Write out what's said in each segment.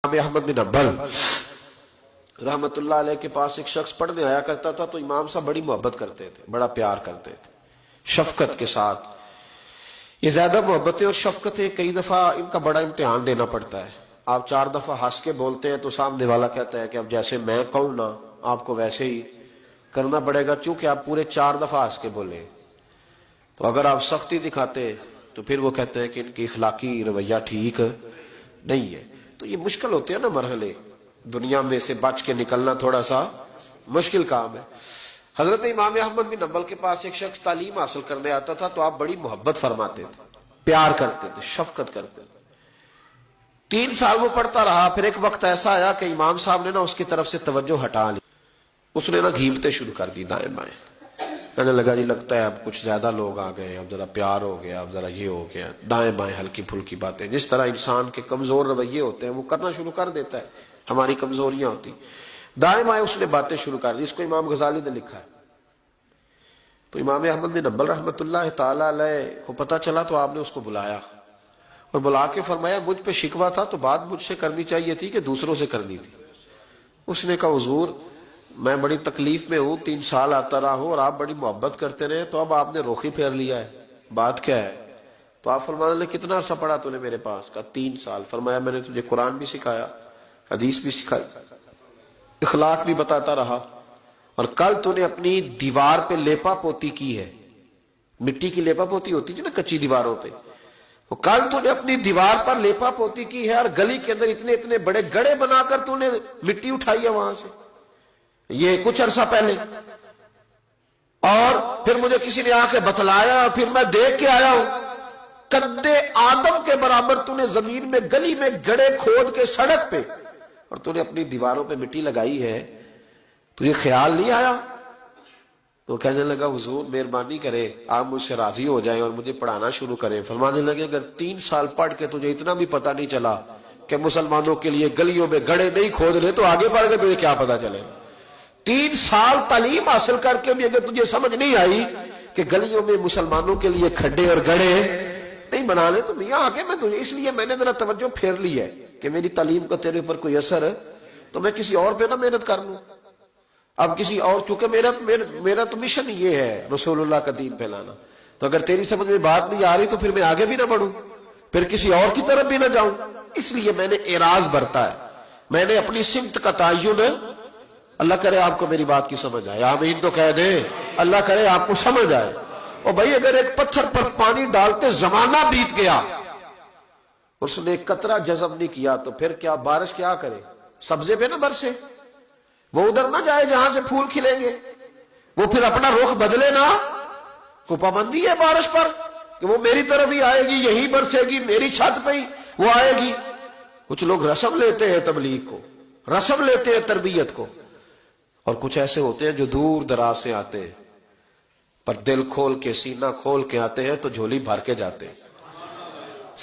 امام احمد بن حنبل رحمت اللہ علیہ کے پاس ایک شخص پڑھنے آیا کرتا تھا تو امام صاحب بڑی محبت کرتے تھے، بڑا پیار کرتے تھے، شفقت کے ساتھ۔ یہ زیادہ محبتیں اور شفقتیں کئی دفعہ ان کا بڑا امتحان دینا پڑتا ہے۔ آپ 4 دفعہ ہنس کے بولتے ہیں تو سامنے والا کہتا ہے کہ اب جیسے میں کہوں نا آپ کو ویسے ہی کرنا پڑے گا، چونکہ آپ پورے 4 دفعہ ہنس کے بولے۔ تو اگر آپ سختی دکھاتے تو پھر وہ کہتے ہیں کہ ان کی اخلاقی رویہ ٹھیک نہیں ہے۔ تو یہ مشکل ہوتے ہیں نا مرحلے، دنیا میں سے بچ کے نکلنا تھوڑا سا مشکل کام ہے۔ حضرت امام احمد بن حنبل کے پاس ایک شخص تعلیم حاصل کرنے آتا تھا تو آپ بڑی محبت فرماتے تھے، پیار کرتے تھے، شفقت کرتے تھے۔ 3 سال وہ پڑھتا رہا، پھر ایک وقت ایسا آیا کہ امام صاحب نے نا اس کی طرف سے توجہ ہٹا لی۔ اس نے نا گھیمتے شروع کر دی دائیں بائیں، کہنے لگا جی لگتا ہے اب کچھ زیادہ لوگ آ گئے، اب ذرا پیار ہو گیا، اب ذرا یہ ہو گیا، دائیں بائیں ہلکی پھلکی باتیں۔ جس طرح انسان کے کمزور رویے ہوتے ہیں وہ کرنا شروع کر دیتا ہے، ہماری کمزوریاں ہوتی، دائیں بائیں اس نے باتیں شروع کر دی۔ اس کو امام غزالی نے لکھا ہے۔ تو امام احمد بن حنبل رحمۃ اللہ تعالی علیہ کو پتہ چلا تو آپ نے اس کو بلایا اور بلا کے فرمایا مجھ پہ شکوہ تھا تو بات مجھ سے کرنی چاہیے تھی کہ دوسروں سے کرنی تھی؟ اس نے کہا حضور میں بڑی تکلیف میں ہوں، 3 سال آتا رہا ہوں اور آپ بڑی محبت کرتے رہے، تو اب آپ نے رخ ہی پھیر لیا ہے، بات کیا ہے؟ تو آپ فرمانے لگے کتنا عرصہ پڑھا تو نے میرے پاس؟ کہا 3 سال۔ فرمایا میں نے تجھے قرآن بھی سکھایا، حدیث بھی سکھائی، اخلاق بھی بتاتا رہا، اور کل تو نے اپنی دیوار پہ لیپا پوتی کی ہے، مٹی کی لیپا پوتی ہوتی ہے نا کچی دیواروں پہ، وہ کل تو نے اپنی دیوار پر لیپا پوتی کی ہے، اور گلی کے اندر اتنے اتنے بڑے گڑھے بنا کر تو نے مٹی اٹھائی ہے وہاں سے، یہ کچھ عرصہ پہلے، اور پھر مجھے کسی نے آ کے بتلایا، پھر میں دیکھ کے آیا ہوں قدِ آدم کے برابر تو نے زمین میں گلی میں گڑھے کھود کے سڑک پہ، اور تو نے اپنی دیواروں پہ مٹی لگائی ہے، تو یہ خیال نہیں آیا؟ تو کہنے لگا حضور مہربانی کرے آپ مجھ سے راضی ہو جائیں اور مجھے پڑھانا شروع کریں۔ فرمانے لگے اگر 3 سال پڑھ کے تجھے اتنا بھی پتہ نہیں چلا کہ مسلمانوں کے لیے گلیوں میں گڑھے نہیں کھود رہے تو آگے پڑھ کے تجھے کیا پتہ چلے؟ 3 سال تعلیم حاصل کر کے بھی اگر تجھے سمجھ نہیں آئی کہ گلیوں میں مسلمانوں کے لیے کھڈے اور گڑھے نہیں بنانے، تو میاں آگے میں تجھے اس لیے میں نے ذرا توجہ پھیر لی ہے کہ میری تعلیم کا تیرے پر کوئی اثر ہے تو میں کسی اور پہ نہ محنت کر لوں۔ اب کسی اور، چونکہ میرا تو مشن یہ ہے رسول اللہ کا دین پھیلانا، تو اگر تیری سمجھ میں بات نہیں آ رہی تو پھر میں آگے بھی نہ بڑھوں، پھر کسی اور کی طرف بھی نہ جاؤں، اس لیے میں نے اعراض برتا ہے، میں نے اپنی سمت کا تعین، اللہ کرے آپ کو میری بات کی سمجھ آئے، آمین تو کہہ دیں، اللہ کرے آپ کو سمجھ آئے۔ اور بھائی اگر ایک پتھر پر پانی ڈالتے زمانہ بیت گیا، اس نے ایک قطرہ جذب نہیں کیا تو پھر کیا بارش کیا کرے؟ سبزے پہ نہ برسے، وہ ادھر نہ جائے جہاں سے پھول کھلیں گے، وہ پھر اپنا رخ بدلے نہ، کو پابندی ہے بارش پر کہ وہ میری طرف ہی آئے گی، یہی برسے گی، میری چھت پہ ہی وہ آئے گی۔ کچھ لوگ رسم لیتے ہیں تبلیغ کو، رسم لیتے ہیں تربیت کو، اور کچھ ایسے ہوتے ہیں جو دور دراز سے آتے ہیں پر دل کھول کے سینہ کھول کے آتے ہیں تو جھولی بھر کے جاتے ہیں،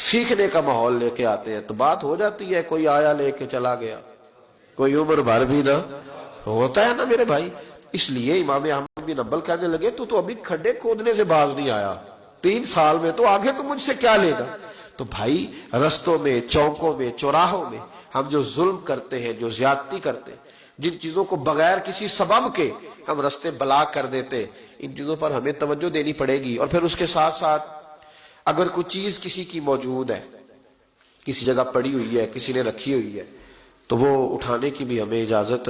سیکھنے کا ماحول لے کے آتے ہیں، تو بات ہو جاتی ہے، کوئی آیا لے کے چلا گیا، کوئی عمر بھر بھی نہ ہوتا ہے نا میرے بھائی۔ اس لیے امام احمد بن حنبل کہنے لگے تو ابھی کھڈے کھودنے سے باز نہیں آیا 3 سال میں، تو آگے تو مجھ سے کیا لے گا؟ تو بھائی رستوں میں، چوکوں میں، چوراہوں میں ہم جو ظلم کرتے ہیں، جو زیادتی کرتے ہیں، جن چیزوں کو بغیر کسی سبب کے ہم رستے بلاک کر دیتے، ان چیزوں پر ہمیں توجہ دینی پڑے گی۔ اور پھر اس کے ساتھ ساتھ اگر کوئی چیز کسی کی موجود ہے، کسی جگہ پڑی ہوئی ہے، کسی نے رکھی ہوئی ہے، تو وہ اٹھانے کی بھی ہمیں اجازت